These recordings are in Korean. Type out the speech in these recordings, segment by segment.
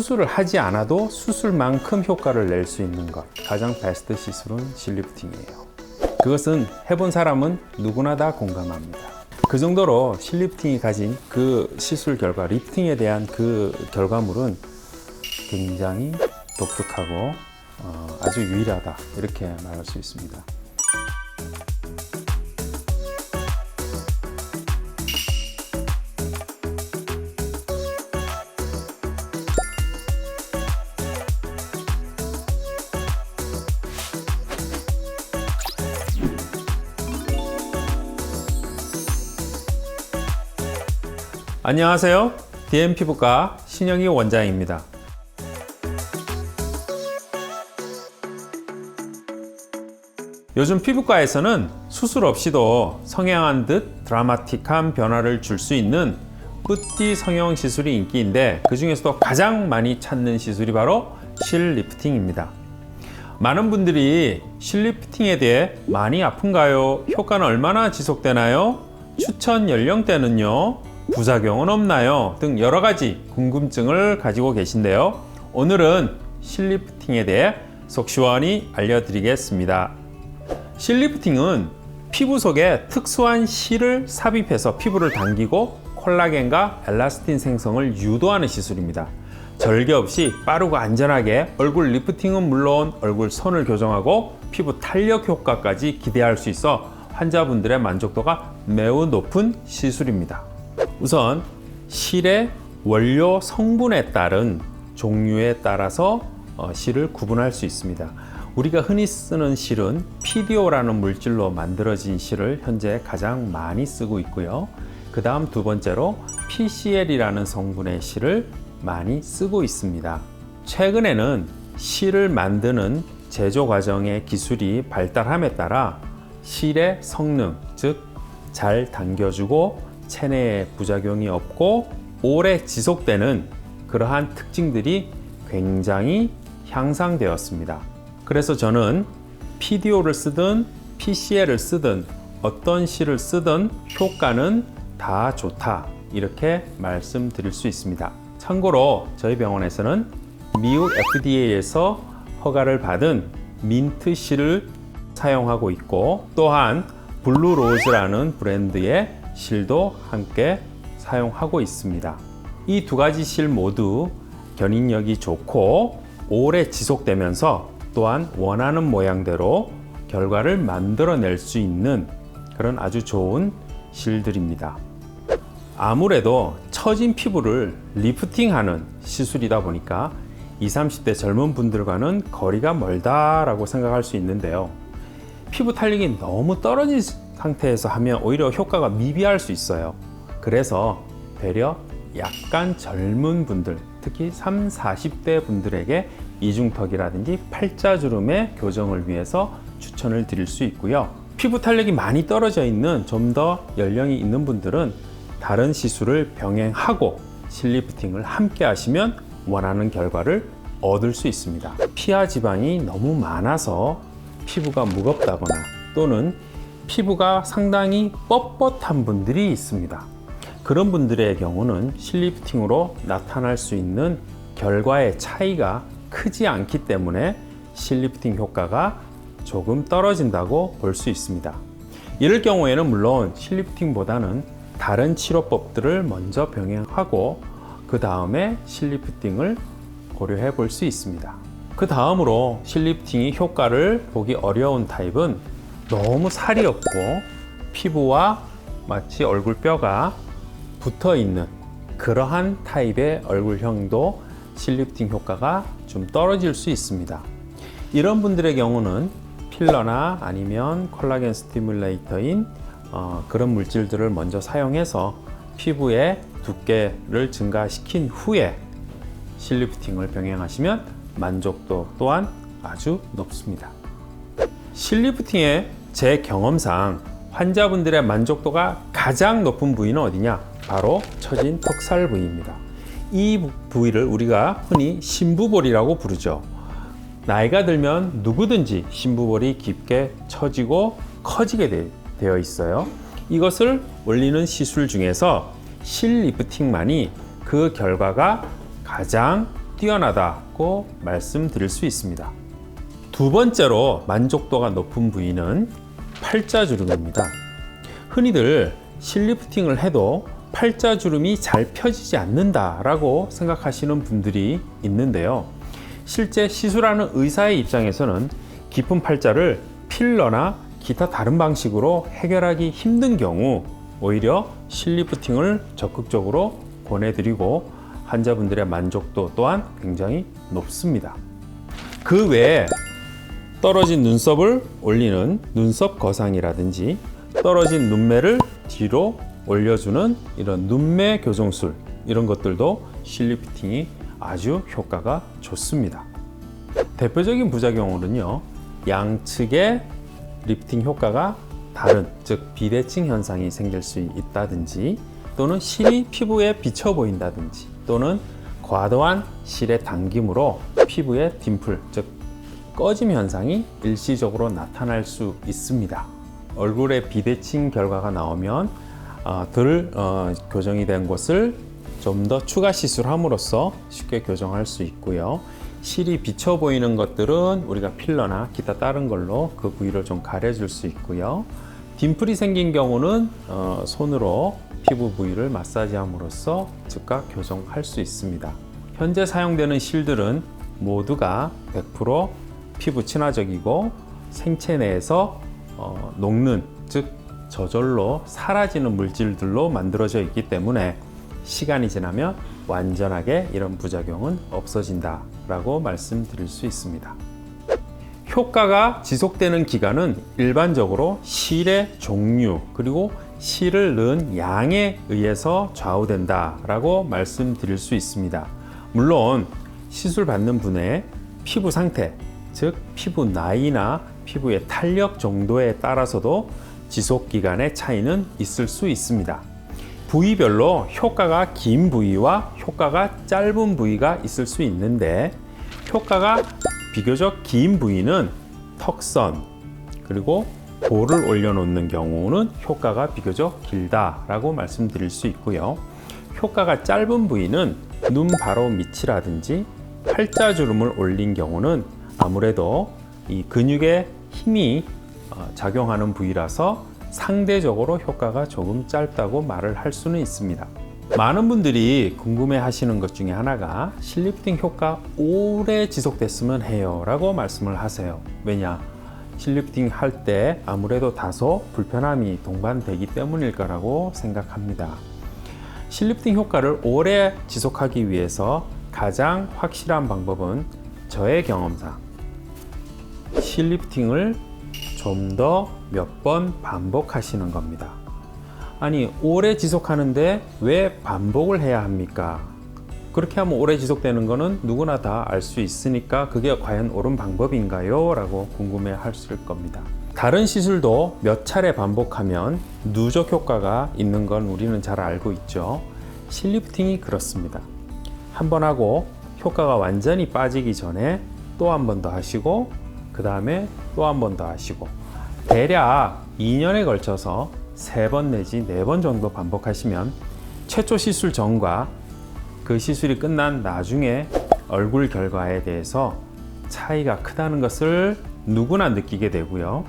수술을 하지 않아도 수술만큼 효과를 낼 수 있는 것, 가장 베스트 시술은 실리프팅이에요. 그것은 해본 사람은 누구나 다 공감합니다. 그 정도로 실리프팅이 가진 그 시술 결과, 리프팅에 대한 그 결과물은 굉장히 독특하고 아주 유일하다, 이렇게 말할 수 있습니다. 안녕하세요. DM 피부과 신영희 원장입니다. 요즘 피부과에서는 수술 없이도 성형한 듯 드라마틱한 변화를 줄 수 있는 뿌띠 성형 시술이 인기인데, 그 중에서도 가장 많이 찾는 시술이 바로 실리프팅입니다. 많은 분들이 실리프팅에 대해 많이 아픈가요? 효과는 얼마나 지속되나요? 추천 연령대는요? 부작용은 없나요? 등 여러 가지 궁금증을 가지고 계신데요. 오늘은 실리프팅에 대해 속 시원히 알려드리겠습니다. 실리프팅은 피부 속에 특수한 실을 삽입해서 피부를 당기고 콜라겐과 엘라스틴 생성을 유도하는 시술입니다. 절개 없이 빠르고 안전하게 얼굴 리프팅은 물론 얼굴 선을 교정하고 피부 탄력 효과까지 기대할 수 있어 환자분들의 만족도가 매우 높은 시술입니다. 우선 실의 원료 성분에 따른 종류에 따라서 실을 구분할 수 있습니다. 우리가 흔히 쓰는 실은 PDO라는 물질로 만들어진 실을 현재 가장 많이 쓰고 있고요. 그 다음 두 번째로 PCL이라는 성분의 실을 많이 쓰고 있습니다. 최근에는 실을 만드는 제조 과정의 기술이 발달함에 따라 실의 성능, 즉 잘 당겨주고 체내에 부작용이 없고 오래 지속되는 그러한 특징들이 굉장히 향상되었습니다. 그래서 저는 PDO를 쓰든 PCL을 쓰든 어떤 실을 쓰든 효과는 다 좋다, 이렇게 말씀드릴 수 있습니다. 참고로 저희 병원에서는 미국 FDA에서 허가를 받은 민트 실을 사용하고 있고, 또한 블루로즈라는 브랜드의 실도 함께 사용하고 있습니다. 이 두 가지 실 모두 견인력이 좋고 오래 지속되면서 또한 원하는 모양대로 결과를 만들어낼 수 있는 그런 아주 좋은 실들입니다. 아무래도 처진 피부를 리프팅하는 시술이다 보니까 20, 30대 젊은 분들과는 거리가 멀다라고 생각할 수 있는데요. 피부 탄력이 너무 떨어진 상태에서 하면 오히려 효과가 미비할 수 있어요. 그래서 되려 약간 젊은 분들, 특히 30, 40대 분들에게 이중턱이라든지 팔자주름의 교정을 위해서 추천을 드릴 수 있고요. 피부 탄력이 많이 떨어져 있는 좀 더 연령이 있는 분들은 다른 시술을 병행하고 실리프팅을 함께 하시면 원하는 결과를 얻을 수 있습니다. 피하 지방이 너무 많아서 피부가 무겁다거나 또는 피부가 상당히 뻣뻣한 분들이 있습니다. 그런 분들의 경우는 실리프팅으로 나타날 수 있는 결과의 차이가 크지 않기 때문에 실리프팅 효과가 조금 떨어진다고 볼 수 있습니다. 이럴 경우에는 물론 실리프팅보다는 다른 치료법들을 먼저 병행하고 그 다음에 실리프팅을 고려해 볼 수 있습니다. 그 다음으로 실리프팅이 효과를 보기 어려운 타입은 너무 살이 없고 피부와 마치 얼굴뼈가 붙어 있는 그러한 타입의 얼굴형도 실리프팅 효과가 좀 떨어질 수 있습니다. 이런 분들의 경우는 필러나 아니면 콜라겐 스티뮬레이터인 그런 물질들을 먼저 사용해서 피부의 두께를 증가시킨 후에 실리프팅을 병행하시면 만족도 또한 아주 높습니다. 실리프팅의 제 경험상 환자분들의 만족도가 가장 높은 부위는 어디냐? 바로 처진 턱살 부위입니다. 이 부위를 우리가 흔히 심부볼이라고 부르죠. 나이가 들면 누구든지 심부볼이 깊게 처지고 커지게 되어 있어요. 이것을 올리는 시술 중에서 실리프팅만이 그 결과가 가장 뛰어나다고 말씀드릴 수 있습니다. 두 번째로 만족도가 높은 부위는 팔자주름입니다. 흔히들 실리프팅을 해도 팔자주름이 잘 펴지지 않는다라고 생각하시는 분들이 있는데요. 실제 시술하는 의사의 입장에서는 깊은 팔자를 필러나 기타 다른 방식으로 해결하기 힘든 경우 오히려 실리프팅을 적극적으로 권해드리고 환자분들의 만족도 또한 굉장히 높습니다. 그 외에 떨어진 눈썹을 올리는 눈썹 거상이라든지 떨어진 눈매를 뒤로 올려주는 이런 눈매 교정술, 이런 것들도 실리프팅이 아주 효과가 좋습니다. 대표적인 부작용으로는요, 양측의 리프팅 효과가 다른, 즉 비대칭 현상이 생길 수 있다든지, 또는 실이 피부에 비쳐 보인다든지, 또는 과도한 실의 당김으로 피부의 딤플, 즉 꺼짐 현상이 일시적으로 나타날 수 있습니다. 얼굴에 비대칭 결과가 나오면 교정이 된 곳을 좀 더 추가 시술함으로써 쉽게 교정할 수 있고요. 실이 비쳐 보이는 것들은 우리가 필러나 기타 다른 걸로 그 부위를 좀 가려줄 수 있고요. 딤플이 생긴 경우는 손으로 피부 부위를 마사지함으로써 즉각 교정할 수 있습니다. 현재 사용되는 실들은 모두가 100% 피부 친화적이고 생체 내에서 녹는, 즉 저절로 사라지는 물질들로 만들어져 있기 때문에 시간이 지나면 완전하게 이런 부작용은 없어진다 라고 말씀드릴 수 있습니다. 효과가 지속되는 기간은 일반적으로 실의 종류 그리고 실을 넣은 양에 의해서 좌우된다 라고 말씀드릴 수 있습니다. 물론 시술 받는 분의 피부 상태, 즉 피부 나이나 피부의 탄력 정도에 따라서도 지속 기간의 차이는 있을 수 있습니다. 부위별로 효과가 긴 부위와 효과가 짧은 부위가 있을 수 있는데, 효과가 비교적 긴 부위는 턱선 그리고 볼을 올려놓는 경우는 효과가 비교적 길다라고 말씀드릴 수 있고요. 효과가 짧은 부위는 눈 바로 밑이라든지 팔자주름을 올린 경우는 아무래도 이 근육의 힘이 작용하는 부위라서 상대적으로 효과가 조금 짧다고 말을 할 수는 있습니다. 많은 분들이 궁금해 하시는 것 중에 하나가 실리프팅 효과 오래 지속됐으면 해요 라고 말씀을 하세요. 왜냐? 실리프팅 할 때 아무래도 다소 불편함이 동반되기 때문일 거라고 생각합니다. 실리프팅 효과를 오래 지속하기 위해서 가장 확실한 방법은 저의 경험상 실리프팅을 좀 더 몇 번 반복하시는 겁니다. 아니, 오래 지속하는데 왜 반복을 해야 합니까? 그렇게 하면 오래 지속되는 거는 누구나 다 알 수 있으니까 그게 과연 옳은 방법인가요? 라고 궁금해 하실 겁니다. 다른 시술도 몇 차례 반복하면 누적 효과가 있는 건 우리는 잘 알고 있죠. 실리프팅이 그렇습니다. 한 번 하고 효과가 완전히 빠지기 전에 또 한 번 더 하시고 그 다음에 또 한 번 더 하시고 대략 2년에 걸쳐서 3번 내지 4번 정도 반복하시면 최초 시술 전과 그 시술이 끝난 나중에 얼굴 결과에 대해서 차이가 크다는 것을 누구나 느끼게 되고요.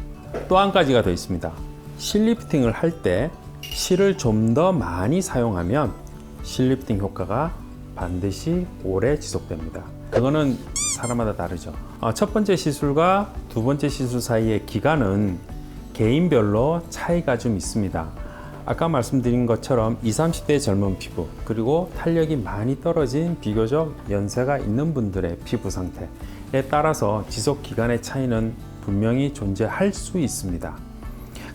또 한 가지가 더 있습니다. 실리프팅을 할 때 실을 좀 더 많이 사용하면 실리프팅 효과가 반드시 오래 지속됩니다. 그거는 사람마다 다르죠. 첫 번째 시술과 두 번째 시술 사이의 기간은 개인별로 차이가 좀 있습니다. 아까 말씀드린 것처럼 20, 30대 젊은 피부 그리고 탄력이 많이 떨어진 비교적 연세가 있는 분들의 피부 상태에 따라서 지속 기간의 차이는 분명히 존재할 수 있습니다.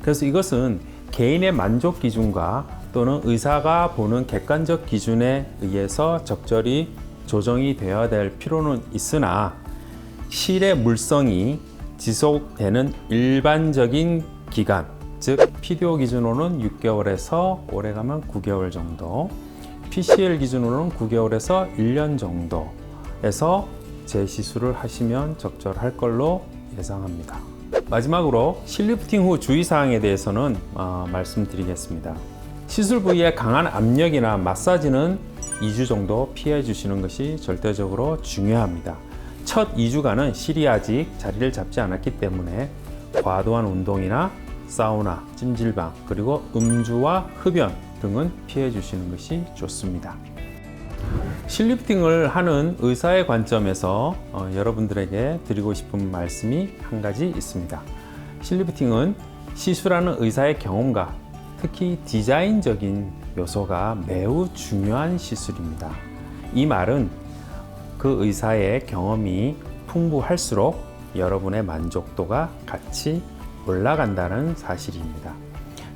그래서 이것은 개인의 만족 기준과 또는 의사가 보는 객관적 기준에 의해서 적절히 조정이 되어야 될 필요는 있으나 실의 물성이 지속되는 일반적인 기간, 즉 PDO 기준으로는 6개월에서 오래가면 9개월 정도, PCL 기준으로는 9개월에서 1년 정도에서 재시술을 하시면 적절할 걸로 예상합니다. 마지막으로 실리프팅 후 주의사항에 대해서는 말씀드리겠습니다. 시술 부위에 강한 압력이나 마사지는 2주 정도 피해 주시는 것이 절대적으로 중요합니다. 첫 2주간은 실이 아직 자리를 잡지 않았기 때문에 과도한 운동이나 사우나, 찜질방, 그리고 음주와 흡연 등은 피해 주시는 것이 좋습니다. 실리프팅을 하는 의사의 관점에서 여러분들에게 드리고 싶은 말씀이 한 가지 있습니다. 실리프팅은 시술하는 의사의 경험과 특히 디자인적인 요소가 매우 중요한 시술입니다. 이 말은 그 의사의 경험이 풍부할수록 여러분의 만족도가 같이 올라간다는 사실입니다.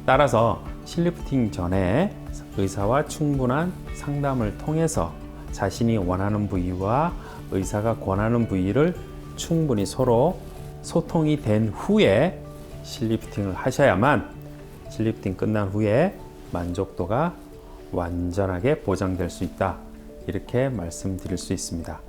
따라서 실리프팅 전에 의사와 충분한 상담을 통해서 자신이 원하는 부위와 의사가 권하는 부위를 충분히 서로 소통이 된 후에 실리프팅을 하셔야만 실리프팅 끝난 후에 만족도가 완전하게 보장될 수 있다. 이렇게 말씀드릴 수 있습니다.